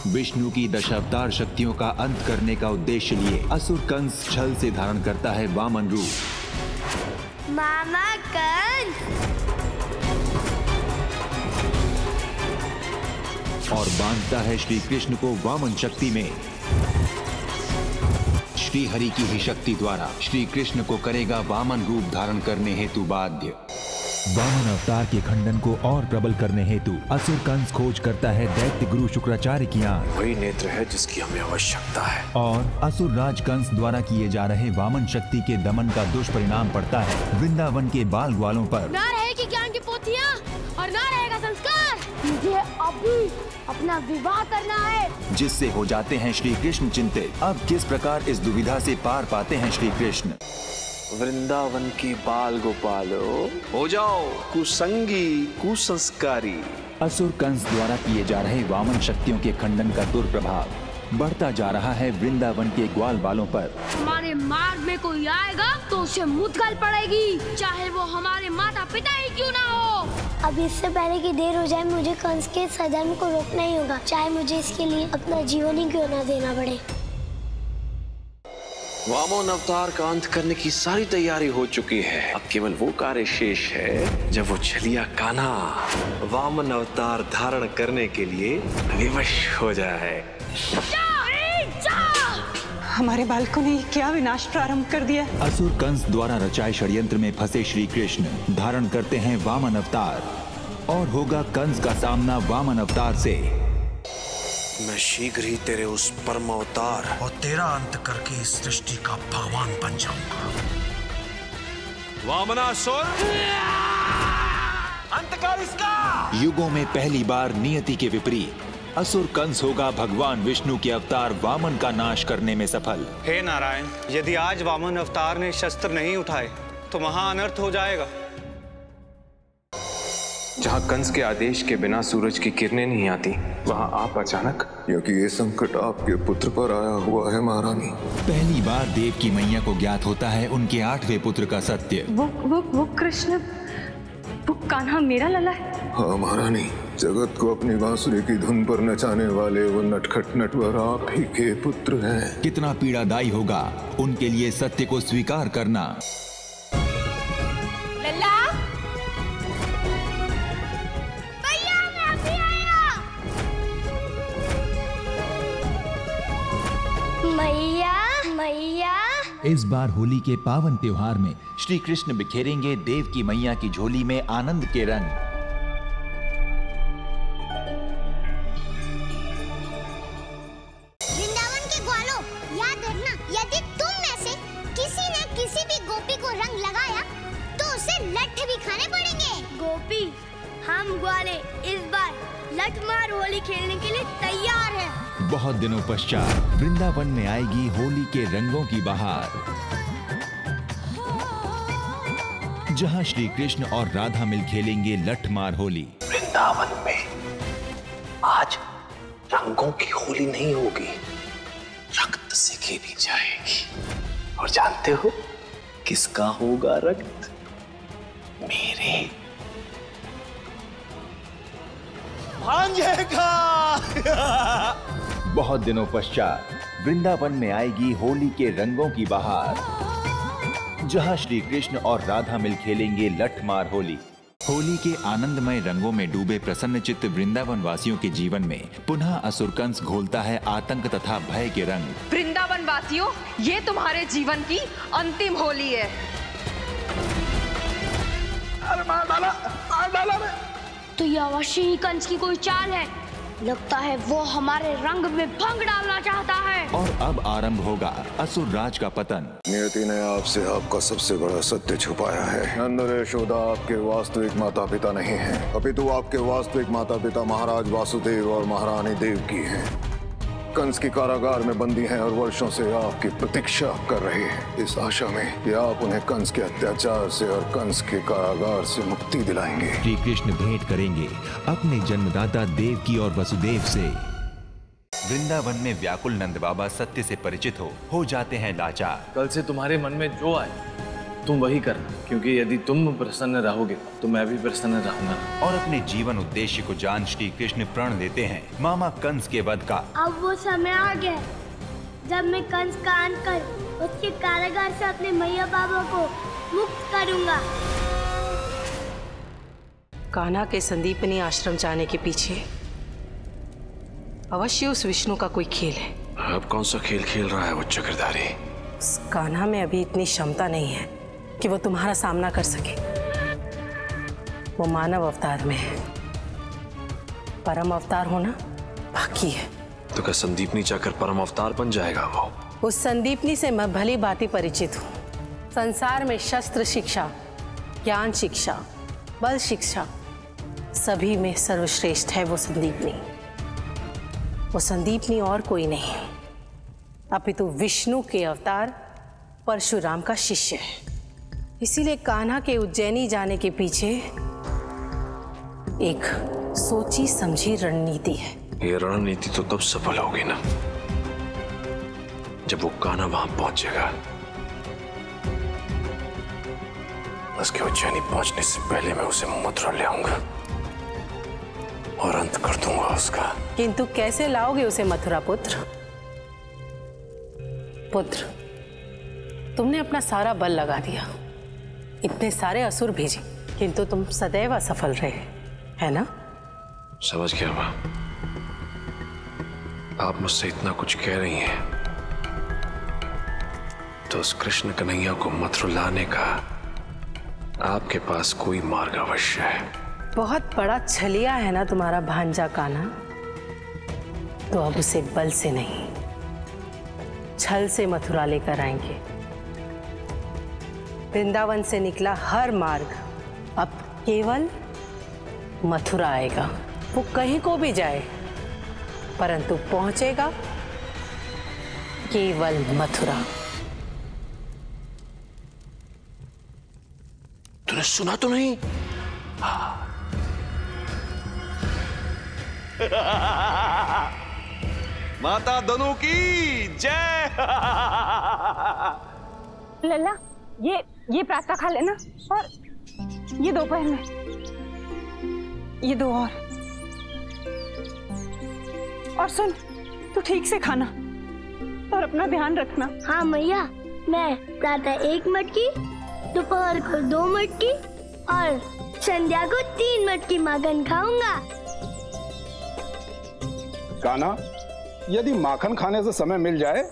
विष्णु की दशावतार शक्तियों का अंत करने का उद्देश्य लिए असुर कंस छल से धारण करता है वामन रूप। मामा कंस और बांधता है श्री कृष्ण को वामन शक्ति में। श्री हरि की ही शक्ति द्वारा श्री कृष्ण को करेगा वामन रूप धारण करने हेतु बाध्य। वामन अवतार के खंडन को और प्रबल करने हेतु असुर कंस खोज करता है दैत्य गुरु शुक्राचार्य की आंख। वही नेत्र है जिसकी हमें आवश्यकता है। और असुर राज कंस द्वारा किए जा रहे वामन शक्ति के दमन का दुष्परिणाम पड़ता है वृंदावन के बाल ग्वालों पर। ना रहेगी ज्ञान की पोथियां और ना रहेगा संस्कार। मुझे अभी अपना विवाह करना है, जिससे हो जाते हैं श्री कृष्ण चिंतित। अब किस प्रकार इस दुविधा से पार पाते हैं श्री कृष्ण। वृंदावन की बाल गोपालो, हो जाओ कुसंगी कुसंस्कारी। असुर कंस द्वारा किए जा रहे वामन शक्तियों के खंडन का दुष्प्रभाव बढ़ता जा रहा है वृंदावन के ग्वाल बालों पर। हमारे मार्ग में कोई आएगा तो उसे मुद्गल पड़ेगी, चाहे वो हमारे माता पिता ही क्यों ना हो। अब इससे पहले कि देर हो जाए, मुझे कंस के सधर्म को रोकना ही होगा, चाहे मुझे इसके लिए अपना जीवन ही क्यों ना देना पड़े। वामन अवतार का अंत करने की सारी तैयारी हो चुकी है। अब केवल वो कार्य शेष है जब वो छलिया कान्हा वामन अवतार धारण करने के लिए विवश हो जाए। हमारे बालकों ने क्या विनाश प्रारंभ कर दिया। असुर कंस द्वारा रचाए षड्यंत्र में फंसे श्री कृष्ण धारण करते हैं वामन अवतार और होगा कंस का सामना वामन अवतार से। मैं शीघ्र ही तेरे उस परम अवतार और तेरा अंत करके इस सृष्टि का भगवान बन जाऊंगा। वामनासुर, अंत कर इसका। युगों में पहली बार नियति के विपरीत असुर कंस होगा भगवान विष्णु के अवतार वामन का नाश करने में सफल। हे नारायण, यदि आज वामन अवतार ने शस्त्र नहीं उठाए तो महा अनर्थ हो जाएगा। जहाँ कंस के आदेश के बिना सूरज की किरणें नहीं आती, वहाँ आप अचानक। क्योंकि ये संकट आपके पुत्र पर आया हुआ है महारानी। पहली बार देव की मैया को ज्ञात होता है उनके 8वें पुत्र का सत्य। वो कृष्ण, वो कान्हा मेरा लला है। हाँ महारानी, जगत को अपनी बांसुरी की धुन पर नचाने वाले वो नटखट नटवर आप ही के पुत्र हैं। कितना पीड़ादायी होगा उनके लिए सत्य को स्वीकार करना। लल्ला, भैया मैं अभी आया। मैया मैया। इस बार होली के पावन त्योहार में श्री कृष्ण बिखेरेंगे देव की मैया की झोली में आनंद के रंग। वृंदावन के ग्वालों, याद रखना, यदि तुम में से किसी ने किसी भी गोपी को रंग लगाया तो उसे लठ भी खाने पड़ेंगे। गोपी, हम ग्वाले इस बार लठमार होली खेलने के लिए तैयार हैं। बहुत दिनों पश्चात वृंदावन में आएगी होली के रंगों की बहार, जहां श्री कृष्ण और राधा मिल खेलेंगे लठमार होली। वृंदावन में आज रंगों की होली नहीं होगी, रक्त से खेली जाएगी। और जानते हो किसका होगा रक्त? मेरे भांजे का। बहुत दिनों पश्चात वृंदावन में आएगी होली के रंगों की बहार, जहां श्री कृष्ण और राधा मिल खेलेंगे लठमार होली। होली के आनंदमय रंगों में डूबे प्रसन्न चित्त वृंदावन वासियों के जीवन में पुनः असुर कंस घोलता है आतंक तथा भय के रंग। वृंदावन वासियों, ये तुम्हारे जीवन की अंतिम होली है। अरे मार डाला रे। तो ये अवश्य ही कंस की कोई चाल है। लगता है वो हमारे रंग में भंग डालना चाहता है। और अब आरंभ होगा असुर राज का पतन। नियति ने आपसे आपका सबसे बड़ा सत्य छुपाया है। नंद और यशोदा आपके वास्तविक माता पिता नहीं हैं, अपितु आपके वास्तविक माता पिता महाराज वासुदेव और महारानी देवकी हैं। कंस की कारागार में बंदी हैं और वर्षों से आपकी प्रतीक्षा कर रहे हैं, इस आशा में कि आप उन्हें कंस के अत्याचार से और कंस के कारागार से मुक्ति दिलाएंगे। श्री कृष्ण भेंट करेंगे अपने जन्मदाता देवकी और वसुदेव से। वृंदावन में व्याकुल नंद बाबा सत्य से परिचित हो जाते हैं लाचार। कल से तुम्हारे मन में जो आए तुम वही करना, क्योंकि यदि तुम प्रसन्न रहोगे तो मैं भी प्रसन्न रहूंगा। और अपने जीवन उद्देश्य को जान श्री कृष्ण प्रण लेते हैं मामा कंस के वध का। अब वो समय आ गया जब मैं कंस का अंत कर उसके कारागार से अपने मैया बाबा को मुक्त करूंगा। कान्हा के संदीपनी आश्रम जाने के पीछे अवश्य उस विष्णु का कोई खेल है। अब कौन सा खेल खेल रहा है वो चक्रधारी? उस कान्हा में अभी इतनी क्षमता नहीं है कि वो तुम्हारा सामना कर सके। वो मानव अवतार में है, परम अवतार होना बाकी है। तो क्या संदीपनी जाकर परम अवतार बन जाएगा वो? उस संदीपनी से मैं भली भांति परिचित हूँ। संसार में शस्त्र शिक्षा, ज्ञान शिक्षा, बल शिक्षा सभी में सर्वश्रेष्ठ है वो संदीपनी। वो संदीपनी और कोई नहीं अपितु विष्णु के अवतार परशुराम का शिष्य है। इसीलिए कान्हा के उज्जैनी जाने के पीछे एक सोची समझी रणनीति है। ये रणनीति तो तब सफल होगी ना जब वो कान्हा वहां पहुंचेगा। उसके उज्जैनी पहुंचने से पहले मैं उसे मथुरा ले आऊंगा और अंत कर दूंगा उसका। किंतु कैसे लाओगे उसे मथुरा पुत्र? पुत्र, तुमने अपना सारा बल लगा दिया, इतने सारे असुर भेजे, किंतु तुम सदैव असफल रहे, है ना? समझ गया मां। आप मुझसे इतना कुछ कह रही हैं तो उस कृष्ण कन्हैया को मथुरा लाने का आपके पास कोई मार्ग अवश्य है। बहुत बड़ा छलिया है ना तुम्हारा भांजा कान्हा, तो अब उसे बल से नहीं छल से मथुरा लेकर आएंगे। वृंदावन से निकला हर मार्ग अब केवल मथुरा आएगा। वो कहीं को भी जाए परंतु पहुंचेगा केवल मथुरा। तूने सुना तो नहीं? माता धनु की जय। लल्ला, ये प्रातः खा लेना और ये दोपहर में, ये दो और सुन, तू ठीक से खाना और अपना ध्यान रखना। हाँ मैया, मैं प्रातः 1 मटकी, दोपहर को 2 मटकी और संध्या को 3 मटकी माखन खाऊंगा। कान्हा, यदि माखन खाने से समय मिल जाए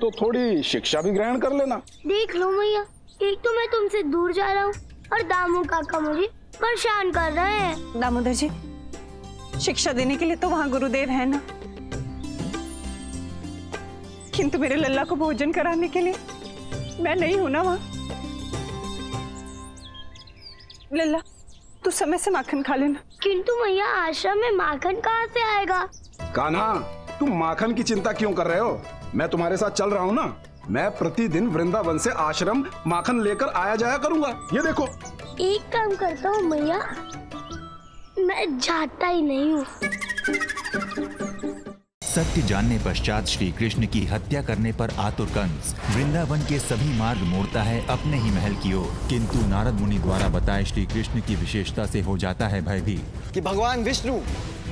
तो थोड़ी शिक्षा भी ग्रहण कर लेना। देख लो मैया, एक तो मैं तुमसे दूर जा रहा हूँ और दामू काका मुझे परेशान कर रहे हैं। दामोदर जी, शिक्षा देने के लिए तो वहाँ गुरुदेव है ना, किंतु मेरे लल्ला को भोजन कराने के लिए मैं नहीं हूं ना वहाँ। लल्ला, तू समय से माखन खा लेना। किंतु मैया, आश्रम में माखन कहाँ से आएगा? कान्हा, तुम माखन की चिंता क्यों कर रहे हो? मैं तुम्हारे साथ चल रहा हूँ ना। मैं प्रतिदिन वृंदावन से आश्रम माखन लेकर आया जाया करूंगा। ये देखो। एक काम करता हूँ मैया, मैं जाता ही नहीं हूँ। सत्य जानने पश्चात श्री कृष्ण की हत्या करने पर आतुर कंस वृंदावन के सभी मार्ग मोड़ता है अपने ही महल की ओर, किंतु नारद मुनि द्वारा बताए श्री कृष्ण की विशेषता से हो जाता है भयभीत कि भगवान विष्णु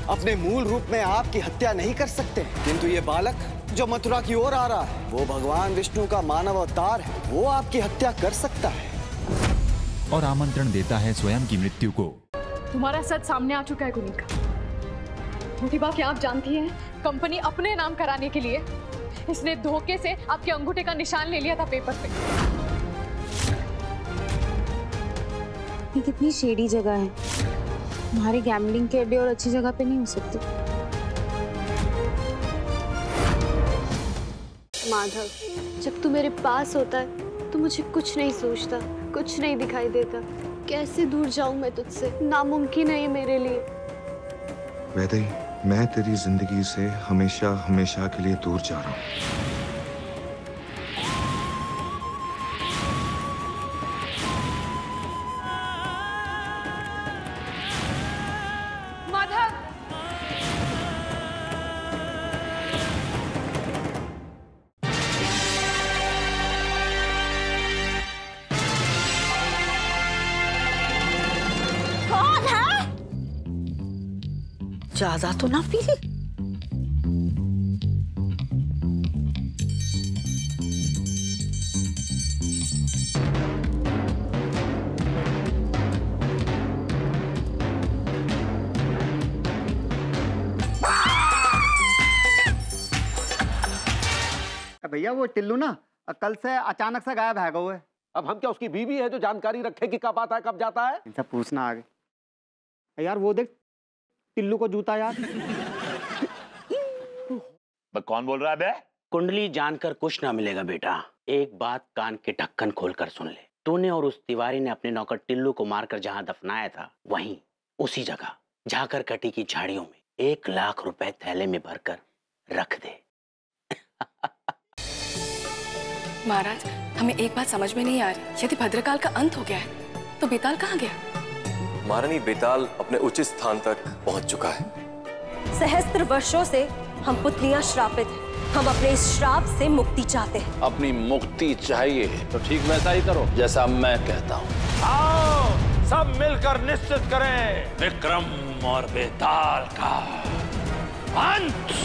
अपने मूल रूप में आपकी हत्या नहीं कर सकते, किंतु ये बालक जो मथुरा की ओर आ रहा है वो भगवान विष्णु का मानव अवतार है, वो आपकी हत्या कर सकता है। और आमंत्रण देता है स्वयं की मृत्यु को। तुम्हारा सच सामने आ चुका है गुनिका। मोटिबा, क्या आप जानती हैं, कंपनी अपने नाम कराने के लिए इसने धोखे से आपके अंगूठे का निशान ले लिया था पेपर पे। ये कितनी शेडी जगह है, हमारे गैम्बलिंग के अड्डे और अच्छी जगह पे नहीं हो सकती। माधव, जब तू मेरे पास होता है तो मुझे कुछ नहीं सोचता, कुछ नहीं दिखाई देता। कैसे दूर जाऊं मैं तुझसे, नामुमकिन है ये मेरे लिए। वैदेही, मैं तेरी जिंदगी से हमेशा हमेशा के लिए दूर जा रहा हूँ। ज्यादा तो ना पी ली? भैया वो टिल्लू ना कल से अचानक से गायब है हुए। अब हम क्या उसकी बीवी है जो जानकारी रखे कि कब आता है कब जाता है? इनसे पूछना आगे। यार वो देख टिल्लू को जूता यार। कौन बोल रहा है बे? कुंडली जानकर कुछ ना मिलेगा बेटा। एक बात कान के ढक्कन खोलकर सुन ले। तूने और उस तिवारी ने अपने नौकर टिल्लू को मारकर जहां दफनाया था वहीं उसी जगह झाकर कटी की झाड़ियों में 1 लाख रुपए थैले में भरकर रख दे। महाराज, हमें एक बात समझ में नहीं आ रही। यदि भद्रकाल का अंत हो गया है तो बेताल कहाँ गया? महारानी, बेताल अपने उचित स्थान तक पहुंच चुका है। सहस्त्र वर्षों से हम पुतलियां श्रापित हैं। हम अपने इस श्राप से मुक्ति चाहते हैं। अपनी मुक्ति चाहिए तो ठीक वैसा ही करो जैसा मैं कहता हूँ। आओ सब मिलकर निश्चित करें विक्रम और बेताल का अंत।